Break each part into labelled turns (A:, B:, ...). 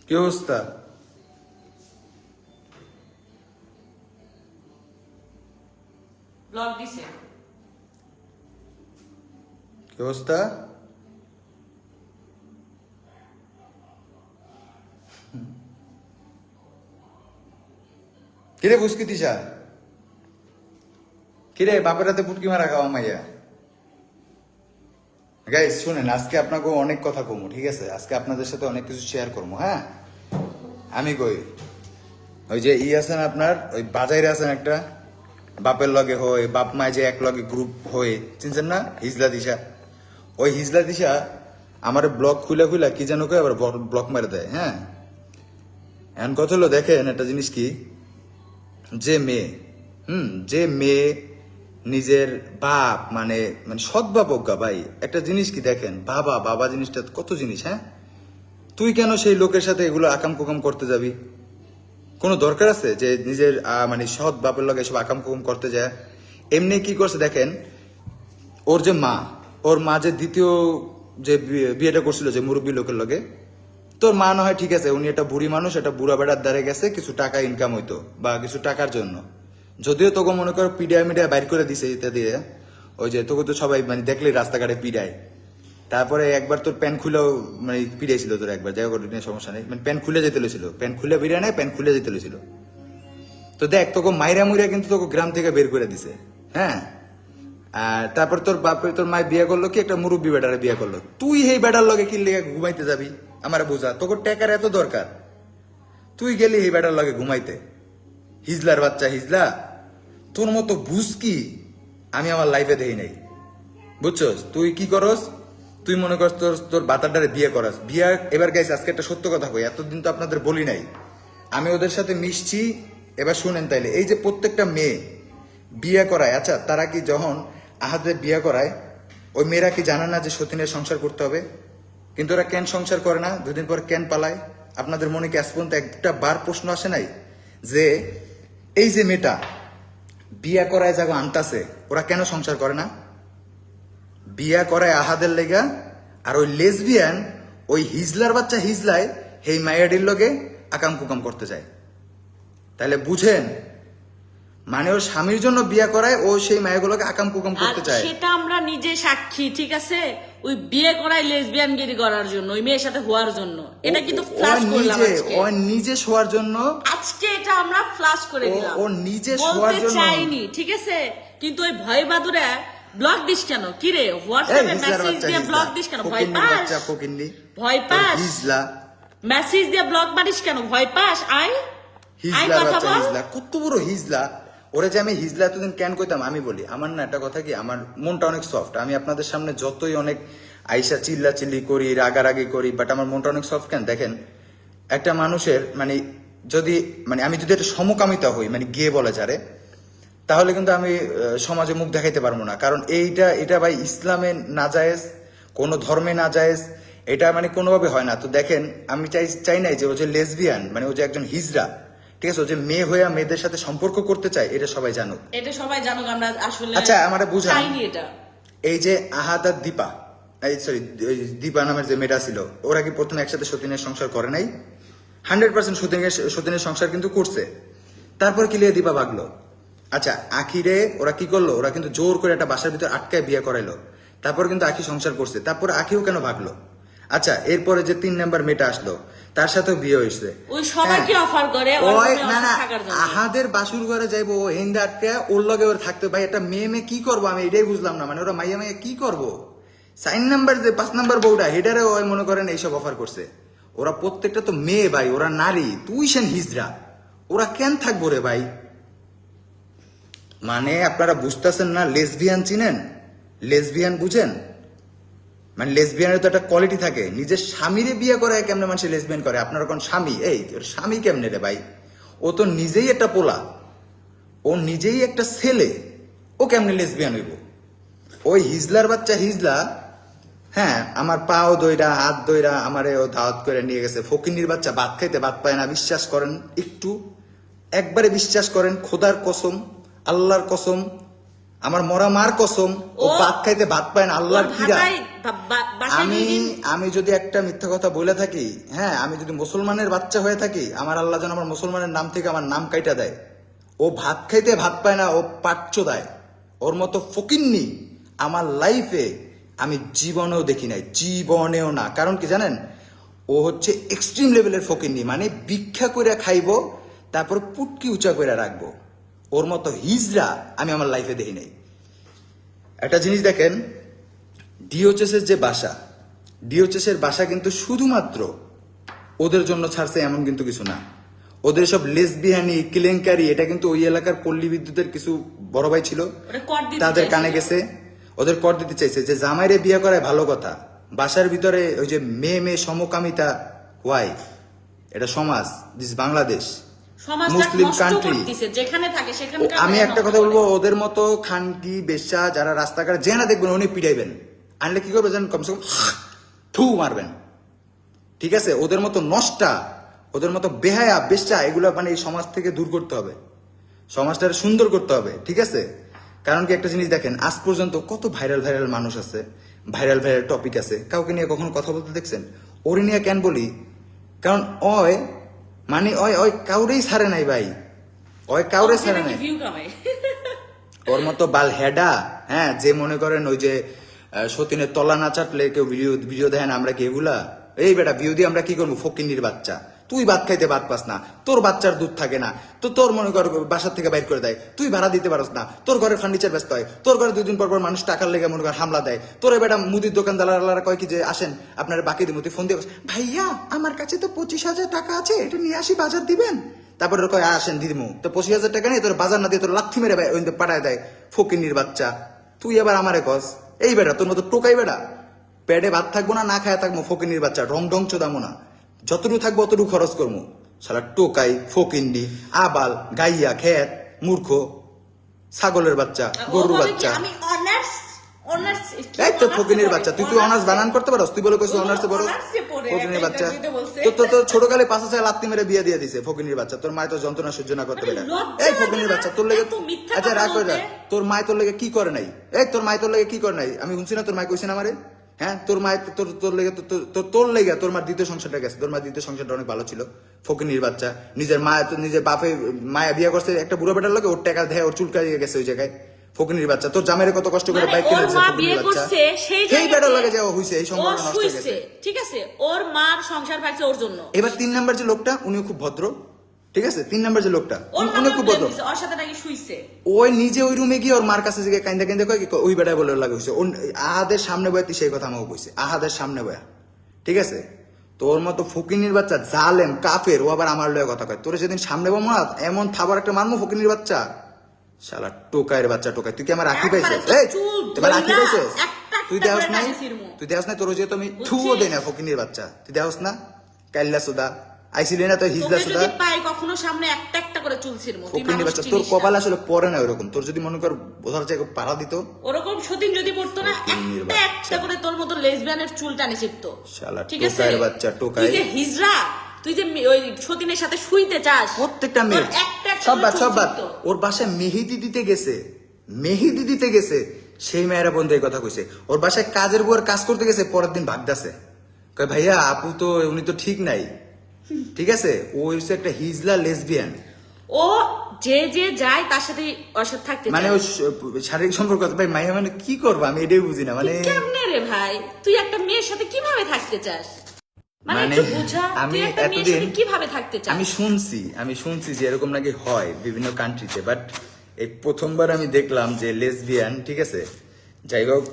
A: কি অবস্থা?
B: ব্লগ দিছে।
A: কি অবস্থা? কিরে বুঝকি দিশা? কিরে বাপের হাতে পুটকি মারা খাওয়া মাইয়া? গাইস শুনেন, আজকে আপনাকে অনেক কথা কমু, ঠিক আছে? আজকে আপনাদের সাথে অনেক কিছু শেয়ার করবো। হ্যাঁ, আমি কই ওই যে আছেন আপনার, ওই বাজারে আছেন একটা, বাপের লগে হই, বাপ মায় যে এক লগে গ্রুপ হয়ে, চিনছেন না? হিজলা দিশা। ওই হিজলা দিশা আমার ব্লগ খুলে খুলে কি যেন কই আবার ব্লক মেরে দেয়। হ্যাঁ, এখন কথা হলো, দেখেন একটা জিনিস কি, যে মেয়ে যে মেয়ে নিজের বাপ মানে মানে সদ্বাপ অজ্ঞা ভাই, একটা জিনিস কি দেখেন, বাবা বাবা জিনিসটা কত জিনিস। হ্যাঁ, তুই কেন সেই লোকের সাথে এগুলো আকাম কুকাম করতে যাবি? কোনো দরকার আছে যে নিজের মানে সৎ বাপের লগে এসব আকাম কুকাম করতে যায়? এমনি কি করছে দেখেন, ওর যে মা, ওর মা যে দ্বিতীয় যে বিয়েটা করছিল যে মুরব্বী লোকের লগে, তোর মা না হয় ঠিক আছে, উনি একটা বুড়ি মানুষ, একটা বুড়া বেড়ার দ্বারে গেছে, কিছু টাকা ইনকাম হইতো বা কিছু টাকার জন্য, যদিও তোকে মনে করো পিডিয়া মিডিয়া বাইর করে দিছে এটা দিয়ে, ওই যে তোকে তো সবাই মানে দেখলেই রাস্তাঘাটে পিডায়। তারপরে একবার তোর প্যান্ট খুলেও মানে পিড়াইছিল তোর একবার, যাই হোক সমস্যা নেই, মানে প্যান্ট খুলে যেতে লেছিল, প্যান্ট খুলে পিড়ায় নেয়, প্যান্ট খুলে যেতে লেছিল। তো দেখ তোকে মাইরা মুইরা কিন্তু তোকে গ্রাম থেকে বের করে দিছে। হ্যাঁ, আর তারপর তোর বাপে তোর মায় বিয়ে করলো কি, একটা মুরব্বী বেটারে বিয়ে করলো। তুই এই বেটার লগে কি লেগে ঘুমাইতে যাবি? আমার বোঝা, তোকে টাকার এত দরকার, তুই গেলি এই বেটার লগে ঘুমাইতে? হিজলার বাচ্চা হিজলা, তোর মতো বুঝ কি আমি আমার লাইফে দেখি নাই, বুঝছস? তুই কি করস, তুই মনে করস তোর তোর বাতারটারে বিয়ে করাস। বিয়া এবার গাইস, আজকে একটা সত্য কথা কই, এতদিন তো আপনাদের বলি নাই, আমি ওদের সাথে মিশছি। এবার শুনেন তাইলে, এই যে প্রত্যেকটা মেয়ে বিয়ে করায়, আচ্ছা তারা কি যখন আহাদের বিয়ে করায়, ওই মেয়েরা কি জানে না যে সতীনের সংসার করতে হবে? কিন্তু ওরা কেন সংসার করে না, দুদিন পর কেন পালায়? আপনাদের মনে কি আজ পর্যন্ত একটা বার প্রশ্ন আসে নাই যে এই যে মেয়েটা বিয়া করায় যাগো আনতাছে, ওরা কেন সংসার করে না? বিয়া করায় আহাদের লেগা, আর ওই লেসবিয়ান ওই হিজলার বাচ্চা হিজলায় সেই মায়াডির লগে আকাম কুকাম করতে যায়। তাহলে বুঝেন, মানে ওর স্বামীর জন্য বিয়া করায়, ও সেই মায়াগুলোকে আকাম কুকাম করতে
B: আর
A: চায়।
B: সেটা আমরা নিজে সাক্ষী, ঠিক আছে? ওই বিয়ে করাই লেসবিয়ানগিরি করার জন্য, ওই মেয়ের সাথে হওয়ার জন্য। এটা কিন্তু ফ্লাশ করলাম আজকে।
A: ও নিজে শোয়ার জন্য,
B: আজকে এটা আমরা ফ্লাশ করে দিলাম।
A: ও নিজে শোয়ার
B: বলতে
A: জন্য
B: চাইনি, ঠিক আছে? কিন্তু ওই ভয় বাদুরা ব্লক দিস কেন? কি রে, হোয়াটসঅ্যাপে মেসেজ দিয়ে ব্লক দিস কেন? ভয় পাস? ভয় পাস?
A: হিজলা
B: মেসেজ দিয়ে ব্লক মারিস কেন? ভয় পাস? আয় আয়
A: হিজলা
B: কথা
A: বাচ্চা
B: বল।
A: হিজলা, কত বড় হিজলা! ওরে যে আমি হিজলা এতদিন কেন কইতাম, আমি বলি, আমার না একটা কথা কি, আমার মনটা অনেক সফট। আমি আপনাদের সামনে যতই অনেক আইসা চিল্লা চিল্লি করি, রাগারাগি করি, বাট আমার মনটা অনেক সফট। কেন দেখেন, একটা মানুষের মানে যদি মানে আমি যদি একটা সমকামিতা হই, মানে গিয়ে বলা যারে, তাহলে কিন্তু আমি সমাজে মুখ দেখাইতে পারবো না। কারণ এটা ভাই ইসলামে নাজায়েজ, কোনো ধর্মে নাজায়েজ, এটা মানে কোনোভাবে হয় না। তো দেখেন, আমি চাই নাই যে ও যে লেসবিয়ান, মানে ও যে একজন হিজড়া, ঠিক আছে, ও যে মেয়ে হইয়া মেয়েদের সাথে সম্পর্ক করতে চায়, এটা সবাই জানুক।
B: এটা সবাই জানুক, আমরা আসলে
A: আচ্ছা আমারে বুঝান,
B: চাইনি এটা।
A: এই যে আহাদ আর দীপা, এই সরি দীপা নামের যে মেয়েটা ছিল, ওরা কি প্রথমে একসাথে সতীনের সংসার করে নাই? 100% সতীনের সংসার কিন্তু করছে। তারপর কি লিয়ে দীপা ভাগলো? আচ্ছা আখিরে ওরা কি করলো, ওরা কিন্তু জোর করে একটা বাসার ভিতর আটকায় বিয়ে করাইলো, তারপর কিন্তু আখি সংসার করছে। তারপর আখিও কেন ভাগলো? আচ্ছা এরপরে যে 3 নাম্বার মেয়েটা আসলো, তার সাথেও বিয়ে হয়েছে।
B: ওই সবাইকে অফার করে
A: না না, আহাদের বাসুর ঘরে যাইবো, ও হিন্দা আটকে ওর লগে ওর থাকতে। ভাই একটা মেয়ে মেয়ে কি করবো, আমি এটাই বুঝলাম না। মানে ওরা মাইয়া মাইয়া কি করবো? 4 নাম্বার যে 5 নাম্বার বউটা, হেডারে ওই মনে করেন এইসব অফার করছে। ওরা প্রত্যেকটা তো মেয়ে ভাই, ওরা নারী, তুই সেন হিজড়া, ওরা কেন থাকবো রে ভাই? মানে আপনারা বুঝতেছেন না, লেসবিয়ান চিনেন? লেসবিয়ান বুঝেন? মানে লেসবিয়ানের তো একটা কোয়ালিটি থাকে, নিজের স্বামীরে বিয়ে করে কেমনে মানুষ লেসবিয়ান করে? আপনার কোন স্বামী, এই তোর স্বামী কেমনে রে ভাই? ও তো নিজেই একটা পোলা, ও নিজেই একটা ছেলে, ও কেমনে লেসবিয়ান হইব? ওই হিজলার বাচ্চা হিজলা, হ্যাঁ আমার পাও দইরা হাত দইরা আমারে ও দাওয়াত করে নিয়ে গেছে। ফকিনির বাচ্চা ভাত খাইতে ভাত পায় না, বিশ্বাস করেন একটু, একবারে বিশ্বাস করেন, খোদার কসম, আল্লাহর কসম, আমার মরা মার কসম ও ভাত খাইতে ভাত পায় না আল্লাহর কিরা। আমি যদি একটা মিথ্যা কথা বলে থাকি, হ্যাঁ, আমি যদি মুসলমানের বাচ্চা হয়ে থাকি, আমার আল্লাহ যেন আমার মুসলমানের নাম থেকে আমার নাম কাইটা দেয়। ও ভাত খাইতে ভাত পায় না, ও পাচ্ছ দেয়। ওর মতো ফকিন্নি আমার লাইফে আমি জীবনেও দেখি নাই, জীবনেও না। কারণ কি জানেন, ও হচ্ছে এক্সট্রিম লেভেলের ফকিন্নি, মানে ভিক্ষা করে খাইবো তারপর পুটকি উঁচা করে রাখবো। ওর মতো হিজড়া আমি আমার লাইফে দেখি নাই। একটা জিনিস দেখেন, ডিওচেস এর যে বাসা, ডিওচেস এর বাসা কিন্তু শুধুমাত্র ওদের জন্য ছাড়ছে এমন কিন্তু কিছু না। ওদের সব লেসবিয়ানি কেলেঙ্কারি, এটা কিন্তু ওই এলাকার পল্লী বিদ্যুতের কিছু বড় ভাই ছিল, তাদের কানে গেছে, ওদের কর দিতে চাইছে যে জামাইরে বিয়ে করায় ভালো কথা, বাসার ভিতরে ওই যে মেয়ে মেয়ে সমকামিতা ওয়াই, এটা সমাজ, দিস বাংলাদেশ মুসলিম কান্ট্রি। আমি একটা কথা বলবো, ওদের মতো খানকি বেশ্যা যারা রাস্তাঘাটে যে না দেখবেন উনি পিটাইবেন, আনলে কি করবে জানেন, কমসে কম থু মারবেন, ঠিক আছে? ওদের মতো নষ্টা, ওদের মতো বেহায়া বেশ্যা, এগুলো মানে এই সমাজ থেকে দূর করতে হবে, সমাজটা সুন্দর করতে হবে, ঠিক আছে? কারণ কি একটা জিনিস দেখেন, আজ পর্যন্ত কত ভাইরাল ভাইরাল মানুষ আছে, ভাইরাল ভাইরাল টপিক আছে, কাউকে নিয়ে কখনো কথা বলতে দেখছেন? ওরে নিয়ে কেন বলি, কারণ ওই মানে ওই কাউরেই ছাড়ে নাই ভাই, ওই কাউরে ছাড়ে নাই। ওর মতো বাল হেডা, হ্যাঁ, যে মনে করেন ওই যে সতীনের তলা না চাটলে কেউ ভিডিও দেখেন, আমরা কি এগুলা? এই বেটা ভিউ দিয়ে আমরা কি করবো? ফকিন্নির বাচ্চা, তুই ভাত খাইতে ভাত পাস না, তোর বাচ্চার দুধ থাকে না, তো তোর মনে কর বাসার থেকে বাইর করে দেয়, তুই ভাড়া দিতে পারস না, তোর ঘরে ফার্নিচার ব্যস্ত হয়, তোর ঘরে 2 দিন পর পর মানুষ টাকার লেগে মনে কর হামলা দেয়, তোর বেটা মুদির দোকানদাররা কয় কি যে আসেন আপনার বাকি দিব, তুই ফোন দিয়ে ভাইয়া আমার কাছে তো 25,000 টাকা আছে, এটা নিয়ে আসি বাজার দিবেন, তারপরে কয় আসেন দিদিমু, তো 25,000 টাকা নিয়ে তোর বাজার না দিয়ে তোর লাথি মেরে পাঠায় দেয় ফকিন্নির বাচ্চা। তুই আবার আমারে কস এই বেটা তোর মতো টোকাই বেটা, পেটে ভাত থাকবো না, না খায় থাকবো, ফকিন্নির বাচ্চা, রং ঢং চোদামো না, যতটুকু থাকবো অতটুকু খরচ করবো। সারা টোকাই ফকিন্নি আবাল গাইয়া খেত মূর্খ ছাগলের বাচ্চা, গরুর বাচ্চা, এই তো ফকিন্নির বাচ্চা। তুই অনার্স বানান করতে পারস? তুই বলে কইছিস অনার্সে পড়ো, ফকিন্নির বাচ্চা। তো ছোট কালে 5,000 লাত্তি মেরে বিয়ে দিয়ে দিছে ফকিন্নির বাচ্চা। তোর মায় তো যন্ত্রণা সহ্য না করতে পারে। এই ফকিন্নির বাচ্চা তোর লেগে, আচ্ছা রাগ করে, তোর মায় তোর লেগে কি করে নাই? এই তোর মায় তোর লেগে কি করে নাই? আমি শুনছি না তোর মায় কইছে না আমারে, হ্যাঁ, তোর মায়ের তোর লেগে তোর লেগে তোর মার দ্বিতীয় সংসারটা গেছে, তোর মার দ্বিতীয় সংসারটা অনেক ভালো ছিল। ফকিন্নির বাচ্চা, নিজের নিজের বাপে মায়া বিয়ে করছে একটা বুড়ো বেটার লোকে, ওর টাকা দেয়, ওর চুলকা দিয়ে গেছে ওই জায়গায়। ফকিন্নির বাচ্চা, তোর জামাইরে কত কষ্ট করে বাইক কিনে দিয়েছে ফকিন্নির বাচ্চা, সেই বেটার লাগে যাওয়া হইছে, এই সম্পর্ক নষ্ট হয়ে গেছে,
B: ঠিক আছে? ওর মার সংসার ভাঙছে ওর জন্য।
A: এবার 3 নাম্বার যে লোকটা, উনিও খুব ভদ্র, ঠিক আছে? 3 নাম্বার যে লোকটা, উনি খুব ভদ্র,
B: ওর সাথে নাকি শুইছে,
A: ওই নিজে ওই রুমে গিয়ে ওর মার কাছে গিয়ে কাইন্দা কাইন্দা কয় ওই বেটায় বলে লাগে হইছে, আহাদের সামনে বয়া, তুই সেই কথা আমাকে কইছে, আহাদের সামনে বয়া, ঠিক আছে? তোর মতো ফকিন্নির বাচ্চা জালেম কাফের, ও আবার আমার লয়ে কথা কয়। তোর যেদিন সামনে বমো না, এমন থাবার একটা মারমো ফকিন্নির বাচ্চা, শালা টোকায়ের বাচ্চা টোকায়। তুই কি আমার রাখি পাইছিস? এই এবার রাখি পাইছিস? তুই দেহস নাই, তুই দেহস নাই, তোর যে তুমি থুও দেই না ফকিন্নির বাচ্চা, তুই দেহস না? কাইল্লা সুদা আইছিলি না তো হিজলা সুদা,
B: পাই কখনো সামনে একটা একটা করে চুলছির মতো
A: ফকিন্নির বাচ্চা। তোর কপাল আসলে পড়ে না ওরকম, তোর যদি মনে কর বোঝার চাই পাড়া দিত
B: ওরকম সতীন যদি পড়তো না, একটা একটা করে তোর মতো লেসবিয়ানের চুল টানে চিপতো,
A: শালা
B: ঠিক আছে?
A: টোকায়ের বাচ্চা টোকায়,
B: তুই যে হিজরা, তুই যে ওই সতীনের সাথে শুইতে চাস,
A: প্রত্যেকটা মেয়ে সব বাদ, ওর বাসায় মেহেদি দিতে গেছে, মেহেদি দিতে গেছে, সেই মেয়েরা বন্ধু এই কথা কইছে। ওর বাসায় কাজের বুয়ার কাজ করতে গেছে, পরের দিন ভাগদাসে কয় ভাইয়া আপু তো উনি তো ঠিক নাই, ঠিক আছে? ও হচ্ছে একটা হিজলা লেসবিয়ান,
B: ও যে যে যায় তার সাথে ওর সাথে থাকতে
A: মানে ওই শারীরিক সম্পর্ক। ভাই মাইয়া মানে কি করবো আমি এটাই বুঝি না, মানে
B: কেমনে রে ভাই, তুই একটা মেয়ের সাথে কিভাবে থাকতে চাস? মানে আমি এতদিন কিভাবে থাকতে চাস?
A: আমি শুনছি যে এরকম নাকি হয় বিভিন্ন কান্ট্রিতে, বাট এই প্রথমবার আমি দেখলাম যে লেসবিয়ান, ঠিক আছে? যাই হোক,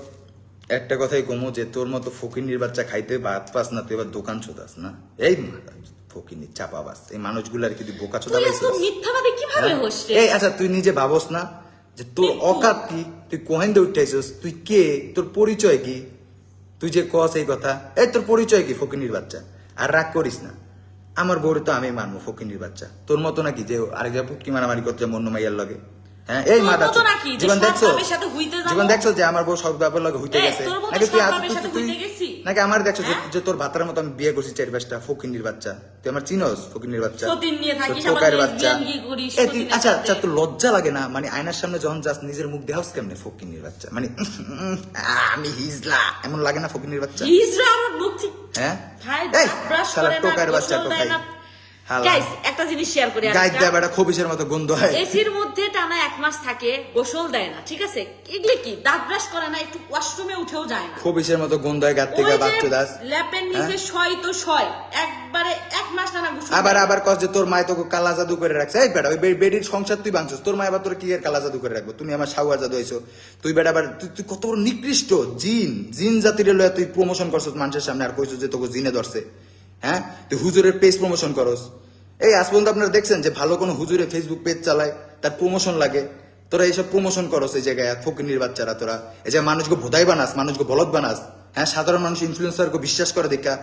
A: একটা কথাই কমো যে তোর মতো ফকিন্নির বাচ্চা খাইতে ভাত পাস না, তুই এবার দোকান ছোদাস না, এই ফকিন্নির চাপাবাস, এই মানুষগুলার কি তুই বোকা চোদা পাইছিস?
B: মিথ্যাবাদী কিভাবে হস রে?
A: এই আচ্ছা তুই নিজে ভাবস না যে তোর অকাত কি, তুই কোহেন্দে উঠাইছিস, তুই কে, তোর পরিচয় কি? তুই যে কস এই কথা, এই তোর পরিচয় কি ফকিন্নির বাচ্চা? আর রাগ করিস না, আমার বউরে তো আমি মানবো ফকিন্নির বাচ্চা, তোর মতো নাকি যে আরেক যা পুটকি মারামারি করতে মন্য মাইয়ার লাগে, হ্যাঁ এই
B: তোর
A: মাথা
B: মতো নাকি যে
A: জীবন
B: সব
A: দেখছো
B: বাপের সাথে হইতে যাবো?
A: জীবন দেখছো যে আমার বউ সব ব্যাপার লাগে হইতে
B: এই,
A: গেছে
B: তোর মতো
A: নাকি তুই
B: সব বাপের সাথে হইতে গেছি?
A: নাকি আমার দেখছো
B: হ্যাঁ?
A: যে তোর ভাতার মতো আমি বিয়ে করছি 4-5টা ফকিন্নির বাচ্চা তুই আমার চিনোস ফকিন্নির বাচ্চা
B: সতীন নিয়ে থাকিস,
A: তোর
B: আবার
A: টোকাইয়ের বাচ্চা
B: lesbian কি করিস,
A: এই তুই
B: সতীনের
A: আচ্ছা
B: সাথে।
A: আচ্ছা তোর লজ্জা লাগে না মানে আয়নার সামনে যখন যাস নিজের মুখ দেখাস কেমনে ফকিন্নির বাচ্চা মানে আমি হিজলা এমন লাগে না ফকিন্নির বাচ্চা
B: হিজড়া আমার মুখ ঠিক
A: হ্যাঁ
B: ভাই
A: এই
B: ব্রাশ
A: শালা
B: করে না,
A: টোকাইয়ের বাচ্চা
B: গোসল দেয়
A: টোকাই
B: না।
A: হালা
B: গাইস একটা জিনিস শেয়ার করি
A: গাইড দেয় বেটা খবিসের মতো গন্ধ হয়
B: এসির মধ্যে টানা 1 মাস থাকে, গোসল দেয় না, ঠিক আছে? এগুলি কি দাঁত ব্রাশ করে না, একটু ওয়াশরুমে উঠেও যায় না।
A: খবিসের মতো গন্ধ হয় গাত থেকে
B: ওই যে
A: বাচ্চা দাস
B: ল্যাপের নিচে শয় তো শয়, একবারে 1 মাস টানা গোসল
A: আবার
B: দেয় না।
A: আবার কস যে তোর মায় তোকে কালা জাদু করে রাখছে এই বেটা ওই বেডির সংসার তুই ভাঙছিস তোর মায় আবার তোর কি এর কালা জাদু করে রাখবো তুমি আমার সাউয়ার জাদু হইছো তুই বেটা আবার তুই কত বড় নিকৃষ্ট জিন জাতির লয়া তুই প্রমোশন করছিস মানুষের সামনে আর কইছিস যে তোকে জিনে ধরছে হ্যাঁ তুই হুজুরের পেজ প্রমোশন করস এই আজ পর্যন্ত আপনারা দেখছেন যে ভালো কোনো হুজুরে ফেসবুক পেজ চালায় তার প্রমোশন লাগে তোরা এইসব প্রমোশন করস এই জায়গায় ফকিনির বাচ্চারা তোরা এই যে মানুষকে ভোদাই বানাস মানুষকে বলদ বানাস হ্যাঁ সাধারণ মানুষ ইনফ্লুয়েন্সারকে বিশ্বাস করে দেখা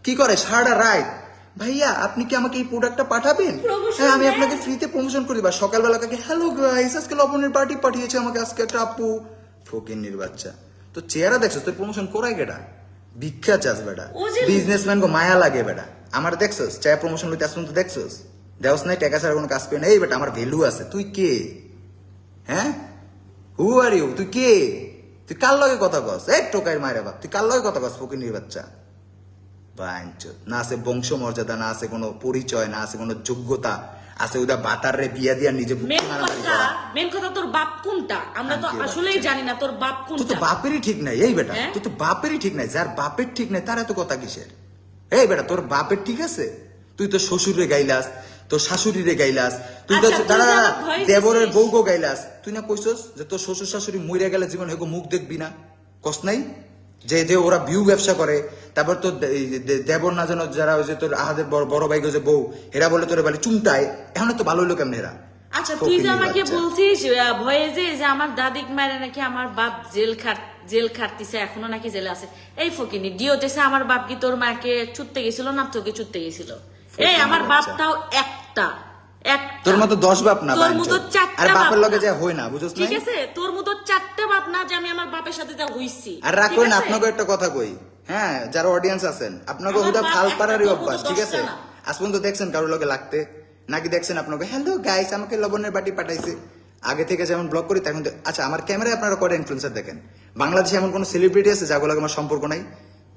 A: কি করে সারাটা রাত ভাইয়া আপনি কি আমাকে এই প্রোডাক্টটা পাঠাবেন
B: Promotion
A: হ্যাঁ আমি
B: দেয়।
A: আপনাকে ফ্রিতে প্রমোশন করি বা সকালবেলা কাকে হ্যালো গাইস আজকে লবণের পার্টি পাঠিয়েছে আমাকে আজকে একটা আপু ফকিনির বাচ্চা তো চেহারা দেখছো তুই প্রমোশন করাই বেটা ভিক্ষা চাস বেটা
B: ও যে-
A: বিজনেসম্যান গো মায়া লাগে বেটা আমার দেখছস চায় প্রমোশন লইতে আসুন তো দেখছস দেওস নাই টাকা ছাড়া কোনো কাজ পেয়ে না এই বেটা আমার ভ্যালু আছে তুই কে হ্যাঁ হু আর ইউ তুই কে তুই কার লগে কথা কস এই টোকাইর মায়ের বাপ তুই কার লগে কথা কস ফকিনির বাচ্চা বাঞ্চত না আছে বংশ মর্যাদা না আছে কোনো পরিচয় না আছে কোনো যোগ্যতা আছে ওটা বাতার রে বিয়া দিয়া নিজে বুকে মারামারি করা
B: মেন কথা তোর বাপ কোনটা আমরা তো
A: শান্তির
B: আসলেই
A: বাচ্চা।
B: জানি না তোর বাপ
A: তুই তো
B: কোনটা।
A: বাপেরই ঠিক নাই এই বেটা
B: হ্যাঁ?
A: তুই তো বাপেরই ঠিক নাই যার বাপের ঠিক নাই তার এত কথা কিসের এই বেটা তোর বাপের ঠিক আছে তুই তো শ্বশুরে গাইলাস তোর শাশুড়িরে গাইলাস তুই তো
B: আচ্ছা, তুই
A: দাঁড়া
B: যে
A: দাঁড়া,
B: আমার voice
A: দেবরের
B: দিছিস।
A: বউগো গাইলাস তুই না কইছস যে তোর শ্বশুর শাশুড়ি মইরা গেলে জীবন হেগো মুখ দেখবি না কস নাই যে যে ওরা ভিউ ব্যবসা করে তারপর তোর দেবর না জানো যারা ওই যে তোর আহাদের বড় ভাই যে বউ এরা বলে তোর বাড়ি চুমটায় এখন তো ভালো হইলো কেমন এরা
B: আচ্ছা তুই যে
A: ফকিনীর
B: আমাকে
A: বাচ্চা।
B: বলছিস ভয়ে যে আমার দাদিক মারে নাকি আমার বাপ জেল খাটতিছে এখনো নাকি জেলে আছে। এই ফকিনি ডিওতেছে আমার বাপ কি তোর মাকে চুটতে গেছিল না তোকে চুটতে গেছিল? এই আমার বাপটাও একটা
A: তোর মতো 10 বাপ না
B: তোর মতো
A: বাঞ্চত।
B: 4টা
A: আর বাপের
B: বাপ
A: লগে
B: না।
A: যা হই না বুঝছস
B: ঠিক
A: না
B: আছে তোর মতো 4টা বাপ না যে আমি আমার বাপের সাথে যা হইছি।
A: আর রাখো
B: ঠিক
A: না
B: আছে?
A: আপনাকে একটা কথা কই হ্যাঁ যারা অডিয়েন্স আছেন আপনাকে
B: আমার
A: ওটা
B: বাপ
A: ফাল
B: একটা,
A: পারারই
B: তোর
A: অভ্যাস
B: মতো
A: ঠিক আছে
B: 10টা না।
A: আজ পর্যন্ত দেখছেন কারোর লগে লাগতে নাকি দেখছেন আপনাকে হ্যালো গাইস আমাকে লবণের বাটি পাঠাইছে আগে থেকে যেমন ব্লগ করি তখন আচ্ছা আমার ক্যামেরায় আপনারা করে ইনফ্লুয়েন্সার দেখেন বাংলাদেশে এমন কোন সেলিব্রিটি আছে যাগুলো আমার সম্পর্ক নাই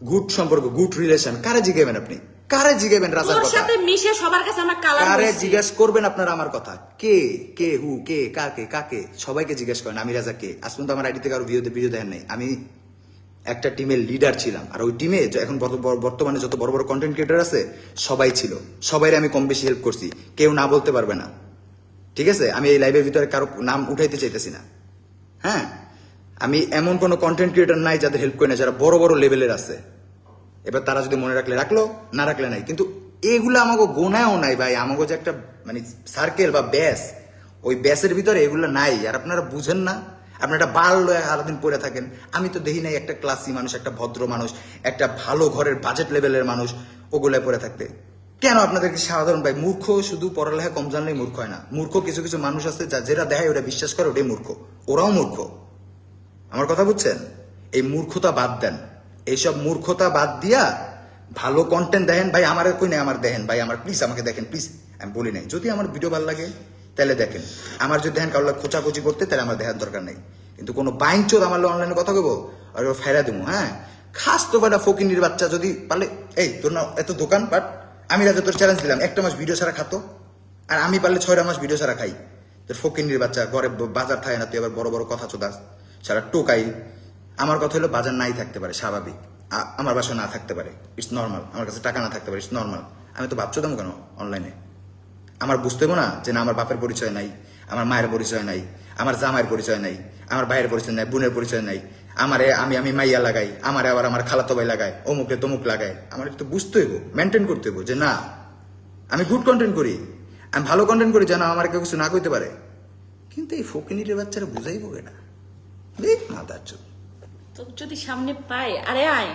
A: গুড সম্পর্ক গুড রিলেশন কারে জিগাবেন আপনি কারে জিগাবেন রাজার
B: তোর
A: কথা
B: সাথে মিশে সবার কাছে আমার কালার
A: কারে
B: হইছে।
A: জিজ্ঞেস করবেন আপনারা আমার কথা কে কে হু কে কাকে কাকে সবাইকে জিজ্ঞেস করেন আমি রাজা কে আজ পর্যন্ত আমার আইডিতে কারো ভিডিও দেখেন নাই আমি একটা টিমের লিডার ছিলাম আর ওই টিমে এখন বর্তমানে যত বড় বড় কন্টেন্ট ক্রিয়েটর আছে সবাই ছিল সবাই আমি কম বেশি হেল্প করছি কেউ না বলতে পারবে না ঠিক আছে আমি এই লাইভের ভিতরে কারো নাম উঠাইতে চাইতেছি না হ্যাঁ আমি এমন কোনো কন্টেন্ট ক্রিয়েটর নাই যাদের হেল্প করে না যারা বড় বড় লেভেলের আছে এবার তারা যদি মনে রাখলে রাখলো না রাখলে নাই কিন্তু এগুলো আমাকে গোনায়ও নাই ভাই আমাকে যে একটা মানে সার্কেল বা ব্যাস ওই ব্যাসের ভিতরে এগুলো নাই আর আপনারা বুঝেন না আপনারা একটা বাল লয়ে সারাদিন পড়ে থাকেন আমি তো দেখি নাই একটা ক্লাসি মানুষ একটা ভদ্র মানুষ একটা ভালো ঘরের বাজেট লেভেলের মানুষ ওগুলোয় পড়ে থাকতে কেন আপনাদেরকে সাধারণ ভাই মূর্খ শুধু পড়ালেখা কম জানলেই মূর্খ হয় না মূর্খ কিছু কিছু মানুষ আছে যেটা দেখায় ওরা বিশ্বাস করে ওটাই মূর্খ ওরাও মূর্খ আমার কথা বুঝছেন এই মূর্খতা বাদ দেন এইসব মূর্খতা বাদ দিয়া ভালো কন্টেন্ট দেখেন ভাই আমার কই নাই আমার দেখেন ভাই আমার প্লিজ আমাকে দেখেন প্লিজ আমি বলি নাই যদি আমার ভিডিও ভালো লাগে তাহলে দেখেন আমার যদি দেখেন কারো খোঁচাখুচি করতে তাহলে আমার দেখার দরকার নেই কিন্তু কোনো বাইঞ্চোদ আমার অনলাইনে কথা কইবো আর ফেরা দেবো হ্যাঁ খাস তো বেটা ফকিনির বাচ্চা যদি পারলে এই তোর না এত দোকান বাট আমি রাজা তোর চ্যালেঞ্জ দিলাম একটা মাস ভিডিও ছাড়া খাতো আর আমি পারলে 6টা মাস ভিডিও ছাড়া খাই তোর ফকিনির বাচ্চা ঘরে বাজার থাকে না তুই আবার বড় বড় কথা চোদাস সারা টোকাই আমার কথা হলো বাজার নাই থাকতে পারে স্বাভাবিক আমার বাসা না থাকতে পারে ইটস নর্মাল আমার কাছে টাকা না থাকতে পারে ইটস নর্মাল আমি তো ভাবছো দাম কেন অনলাইনে আমার বুঝতে হবে না যে না আমার বাপের পরিচয় নাই আমার মায়ের পরিচয় নাই আমার জামাইয়ের পরিচয় নাই আমার ভাইয়ের পরিচয় নাই বোনের পরিচয় নাই আমারে আমি মাইয়া লাগাই আমারে আবার আমার খালাতো ভাই লাগায় অমুকে তমুক লাগায় আমার একটু বুঝতে হইব মেনটেন করতে হইব যে না আমি গুড কন্টেন্ট করি আমি ভালো কন্টেন্ট করি যেন আমার কেউ কিছু না কইতে পারে কিন্তু এই ফকিনির বাচ্চারা বুঝাইব না দেখ মাদার চোখ
B: তোর যদি সামনে পাই আরে আয়